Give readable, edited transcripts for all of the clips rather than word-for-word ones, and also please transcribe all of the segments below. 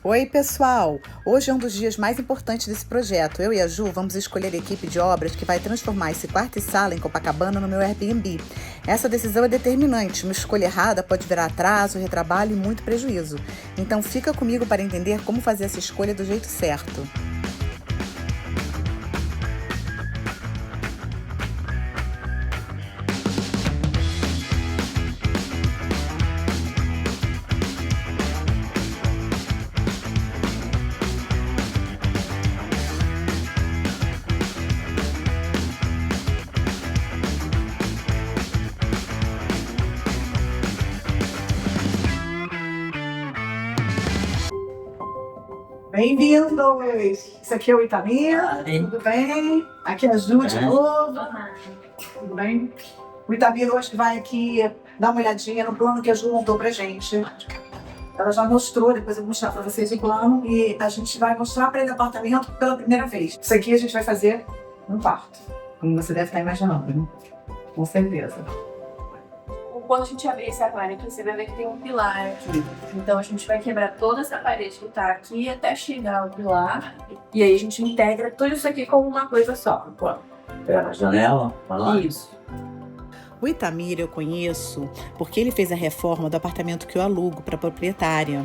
Oi, pessoal! Hoje é um dos dias mais importantes desse projeto. Eu e a Ju vamos escolher a equipe de obras que vai transformar esse quarto e sala em Copacabana no meu Airbnb. Essa decisão é determinante. Uma escolha errada pode virar atraso, retrabalho e muito prejuízo. Então fica comigo para entender como fazer essa escolha do jeito certo. Bem-vindos! Esse aqui é o Itamir, tudo bem? Aqui é a Ju de novo, tudo bem? O Itamir hoje vai aqui dar uma olhadinha no plano que a Ju montou pra gente. Ela já mostrou, depois eu vou mostrar pra vocês o plano e a gente vai mostrar pra ele o apartamento pela primeira vez. Isso aqui a gente vai fazer no quarto, como você deve estar imaginando, né? Com certeza. Quando a gente abrir esse armário aqui, você vai ver que tem um pilar aqui. Então a gente vai quebrar toda essa parede que tá aqui até chegar ao pilar. E aí a gente integra tudo isso aqui como uma coisa só. Pela janela? Isso. O Itamir eu conheço porque ele fez a reforma do apartamento que eu alugo para a proprietária.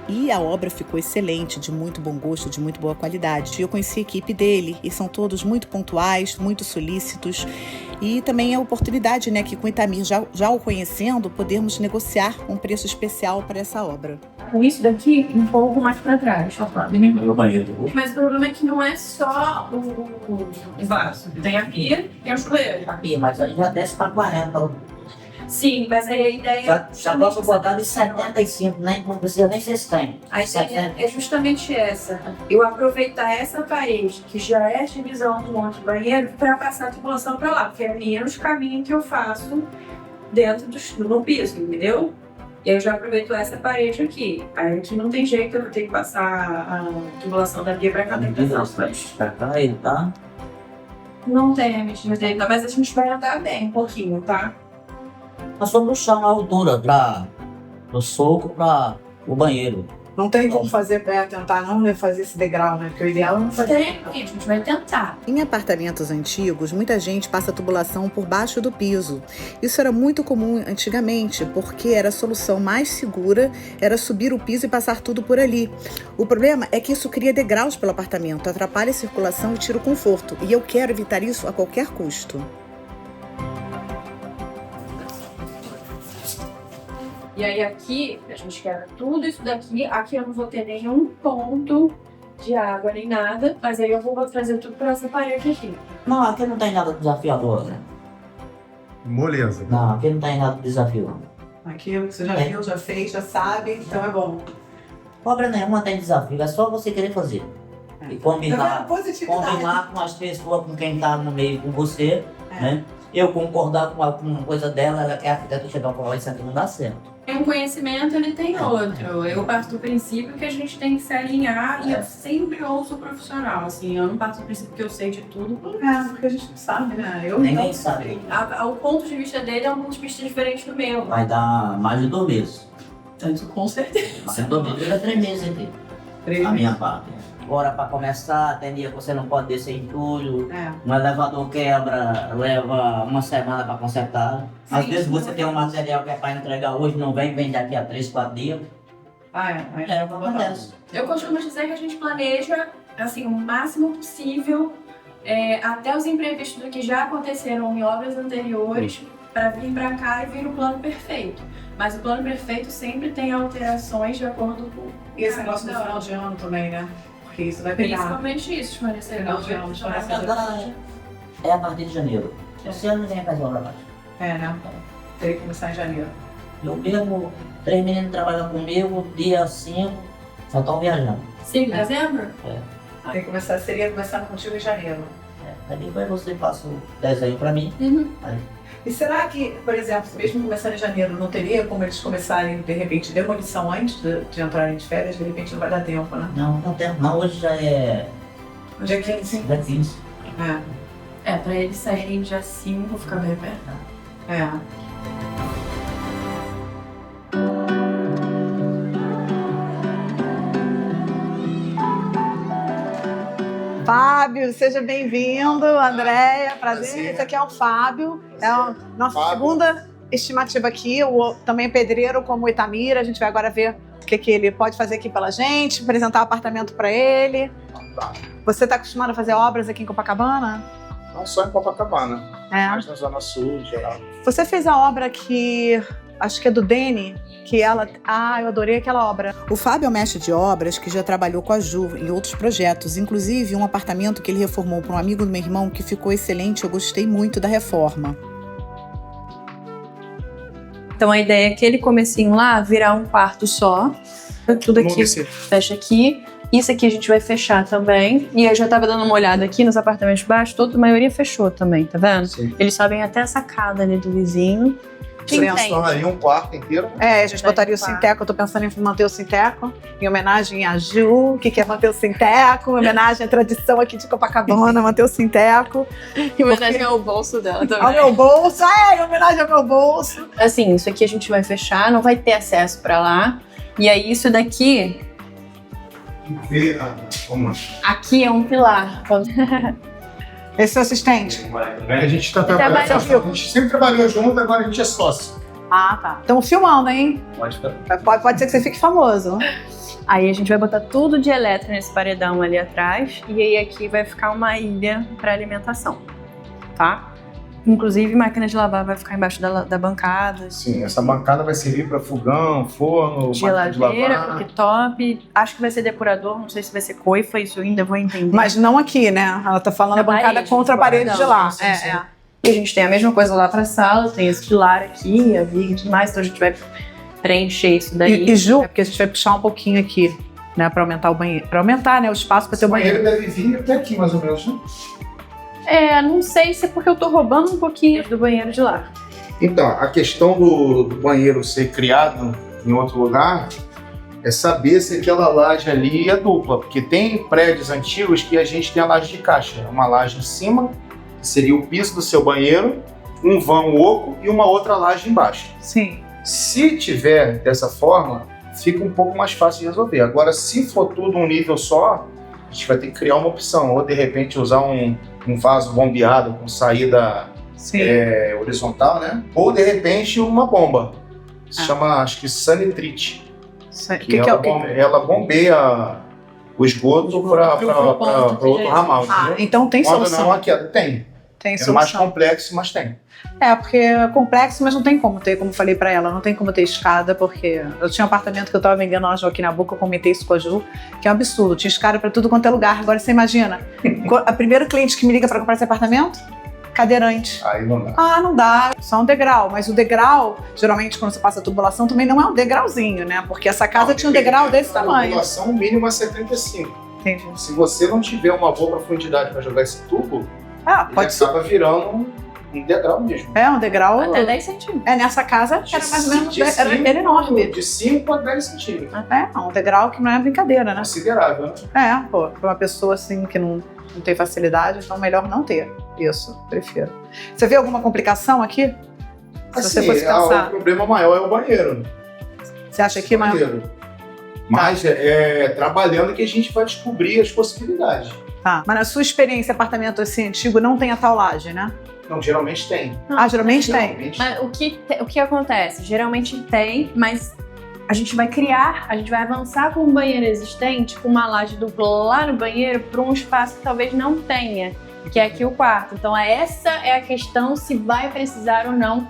E a obra ficou excelente, de muito bom gosto, de muito boa qualidade. E eu conheci a equipe dele e são todos muito pontuais, muito solícitos. E também a oportunidade, né, que com o Itamir, já o conhecendo, podermos negociar um preço especial para essa obra. Com isso daqui, um pouco mais pra trás. Meu banheiro. Mas o problema é que não é só o vaso. Tem a pia e tem o chuveiro. Aqui, mas aí já desce pra 40. Sim, mas aí a ideia Já posso botar de 75, né? Não precisa nem ser 100. A ideia é justamente essa. Eu aproveitar essa parede, que já é a divisão do monte de banheiro, para passar a tubulação para lá, porque é menos caminho que eu faço dentro no piso, entendeu? E aí eu já aproveito essa parede aqui. Aí aqui não tem jeito, eu vou ter que passar a tubulação da pia para cá dentro. Pra cá ele tá. Não tem a medida dele, mas a gente vai andar bem um pouquinho, tá? Nós vamos no chão a altura do soco para o banheiro. Não tem como fazer tentar não, né, fazer esse degrau, né? Porque o ideal é não fazer. Tem, a gente vai tentar. Em apartamentos antigos, muita gente passa a tubulação por baixo do piso. Isso era muito comum antigamente, porque era a solução mais segura, era subir o piso e passar tudo por ali. O problema é que isso cria degraus pelo apartamento, atrapalha a circulação e tira o conforto. E eu quero evitar isso a qualquer custo. E aí aqui, a gente quebra tudo isso daqui. Aqui eu não vou ter nenhum ponto de água nem nada. Mas aí eu vou trazer tudo pra essa parede aqui. Não, aqui não tem nada desafiador, né? Moleza. Não, aqui não tem nada desafiador. Aqui você já viu, já fez, já sabe, então é bom. Obra nenhuma tem desafio, é só você querer fazer. E combinar com as pessoas, com quem tá no meio com você, né? Eu concordar com uma coisa dela, ela quer arquiteto chegar com ela, isso aqui não dá certo. Tem um conhecimento, ele tem outro. Eu parto do princípio que a gente tem que se alinhar e eu sempre ouço o profissional. Assim, eu não parto do princípio que eu sei de tudo. Porque a gente não sabe, né? Eu Ninguém não sabe. O ponto de vista dele é um ponto de vista diferente do meu. Vai dar mais de 2 meses. Tanto, com certeza. Mais de 2 meses, dá 3 meses aqui. A minha parte. Agora, para começar, tem dia que você não pode descer em julho. Um elevador quebra, leva uma semana para consertar. Às vezes você tem um material que é para entregar hoje, não vem daqui a 3, 4 dias. Acontece. Eu costumo dizer que a gente planeja assim, o máximo possível até os imprevistos que já aconteceram em obras anteriores para vir para cá e vir o plano perfeito. Mas o plano perfeito sempre tem alterações de acordo com... E esse negócio do final de ano também, né? Porque isso vai pegar. Principalmente isso, Marisa. Final de ano, É a partir de janeiro. Esse ano ninguém faz obra mais. né? Teria que começar em janeiro. Eu mesmo, 3 meninos trabalham comigo, dia 5, só estão viajando. 5 de dezembro? Tem que começar, seria começando contigo em janeiro. Aí depois você passa o desenho para mim. Aí. E será que, por exemplo, mesmo começando em janeiro, não teria como eles começarem, de repente, demolição antes de entrarem de férias? De repente não vai dar tempo, né? Não tem, não, hoje já é... Hoje é 15. Dia 15. Pra eles saírem dia 5, ficar bem perto. Fábio, seja bem-vindo. Andréia, prazer. Esse aqui é o Fábio. É a nossa segunda estimativa aqui. Também pedreiro como o Itamir. A gente vai agora ver o que ele pode fazer aqui pela gente, apresentar o apartamento para ele. Você está acostumado a fazer obras aqui em Copacabana? Não só em Copacabana, mas na Zona Sul, em geral. Você fez a obra que, acho que é do Dene, que ela... eu adorei aquela obra. O Fábio é um mestre de obras que já trabalhou com a Ju em outros projetos, inclusive um apartamento que ele reformou para um amigo do meu irmão que ficou excelente, eu gostei muito da reforma. Então a ideia é aquele comecinho lá virar um quarto só. Tudo aqui fecha aqui. Isso aqui a gente vai fechar também. E eu já tava dando uma olhada aqui nos apartamentos de baixo, a maioria fechou também, tá vendo? Sim. Eles sobem até a sacada ali do vizinho. Você tornaria um quarto inteiro? A gente botaria o Sinteco. Eu tô pensando em manter o Sinteco, em homenagem a Ju, que quer manter o Sinteco, em homenagem à tradição aqui de Copacabana, manter o Sinteco. Em homenagem ao bolso dela também. Ao meu bolso, em homenagem ao meu bolso. Assim, isso aqui a gente vai fechar, não vai ter acesso pra lá. E aí isso daqui... Aqui é um pilar. Esse é o assistente? A gente tá trabalhando. A gente sempre trabalhou junto, agora a gente é sócio. Ah, tá. Estamos filmando, hein? Pode ficar. Pode ser que você fique famoso. Aí a gente vai botar tudo de eletro nesse paredão ali atrás. E aí aqui vai ficar uma ilha para alimentação, tá? Inclusive, máquina de lavar vai ficar embaixo da bancada. Sim, essa bancada vai servir para fogão, forno, geladeira, cooktop. Acho que vai ser depurador, não sei se vai ser coifa, isso eu ainda vou entender. Mas não aqui, né? Ela tá falando a bancada contra a parede de lá. Sim. E a gente tem a mesma coisa lá pra sala, tem esse pilar aqui, a viga e tudo mais, então a gente vai preencher isso daí. E Ju, porque a gente vai puxar um pouquinho aqui, né? Pra aumentar o banheiro. Pra aumentar, né? O espaço pra ter o banheiro. O banheiro deve vir até aqui, mais ou menos, né? Não sei se é porque eu tô roubando um pouquinho do banheiro de lá. Então, a questão do banheiro ser criado em outro lugar é saber se aquela laje ali é dupla, porque tem prédios antigos que a gente tem a laje de caixa, uma laje em cima, que seria o piso do seu banheiro, um vão oco e uma outra laje embaixo. Sim. Se tiver dessa forma, fica um pouco mais fácil de resolver. Agora, se for tudo um nível só, a gente vai ter que criar uma opção, ou de repente usar um vaso bombeado com saída horizontal, né? Ou de repente uma bomba. Se chama, acho que Sanitrite. Ela bombeia o esgoto para outro ramal. Então tem solução. Não, aqui tem. Tem solução. É mais complexo, mas tem. Porque é complexo, mas não tem como ter, como eu falei pra ela, não tem como ter escada, porque eu tinha um apartamento que eu tava vendendo lá na Joaquim Nabuco, eu comentei isso com a Ju, que é um absurdo, tinha escada pra tudo quanto é lugar. Agora você imagina, a primeira cliente que me liga pra comprar esse apartamento, cadeirante. Aí não dá. Não dá, só um degrau, mas o degrau, geralmente quando você passa a tubulação, também não é um degrauzinho, né? Porque essa casa tinha um degrau desse tamanho. A tubulação mínima é 75. Entendi. Se você não tiver uma boa profundidade pra jogar esse tubo, pode ser. Acaba virando um degrau mesmo. Um degrau. Até 10 centímetros. Nessa casa era mais ou menos. Era enorme. De 5 a 10 centímetros. Um degrau que não é brincadeira, né? Considerável, né? Pra uma pessoa assim que não tem facilidade, então melhor não ter. Isso, prefiro. Você vê alguma complicação aqui? Se você fosse pensar. O problema maior é o banheiro. Você acha que maior? Mas trabalhando que a gente vai descobrir as possibilidades. Tá. Mas na sua experiência, apartamento assim antigo não tem a taulagem, né? Não, geralmente tem. Geralmente tem. Mas o que acontece? Geralmente tem, mas a gente vai avançar com um banheiro existente, com uma laje dupla lá no banheiro, para um espaço que talvez não tenha, que é aqui o quarto. Então essa é a questão, se vai precisar ou não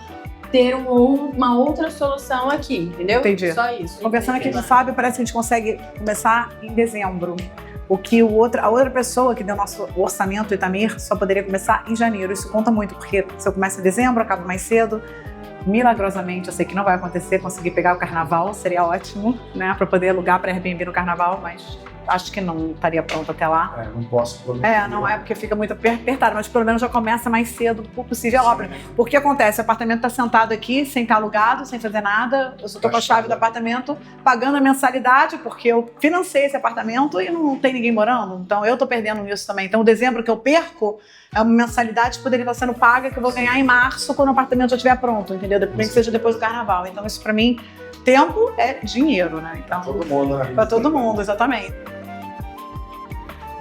ter uma outra solução aqui, entendeu? Entendi. Só isso. Conversando aqui com o Fábio, parece que a gente consegue começar em dezembro. O que a outra pessoa que deu nosso orçamento, o Itamir, só poderia começar em janeiro. Isso conta muito, porque se eu começo em dezembro, acabo mais cedo. Milagrosamente, eu sei que não vai acontecer, conseguir pegar o carnaval, seria ótimo, né? Para poder alugar para Airbnb no carnaval, mas acho que não estaria pronto até lá. Não posso prometer. Não é porque fica muito apertado, mas pelo menos já começa mais cedo do possível a obra. Porque acontece, o apartamento está sentado aqui, sem estar alugado, sem fazer nada, eu só estou com a chave do apartamento, pagando a mensalidade, porque eu financei esse apartamento e não tem ninguém morando, então eu estou perdendo nisso também. Então o dezembro que eu perco é uma mensalidade que poderia estar sendo paga, que eu vou ganhar em março, quando o apartamento já estiver pronto, entendeu? Nem que seja depois do carnaval. Então isso para mim, tempo é dinheiro, né? Então, todo mundo, né? Para todo mundo, exatamente.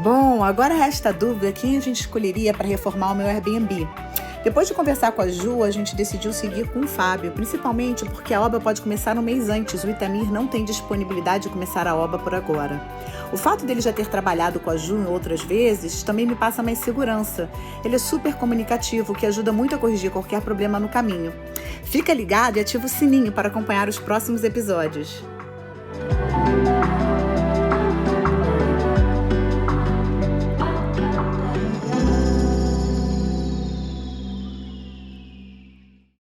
Bom, agora resta a dúvida quem a gente escolheria para reformar o meu Airbnb. Depois de conversar com a Ju, a gente decidiu seguir com o Fábio, principalmente porque a obra pode começar um mês antes. O Itamir não tem disponibilidade de começar a obra por agora. O fato dele já ter trabalhado com a Ju em outras vezes também me passa mais segurança. Ele é super comunicativo, o que ajuda muito a corrigir qualquer problema no caminho. Fica ligado e ativa o sininho para acompanhar os próximos episódios.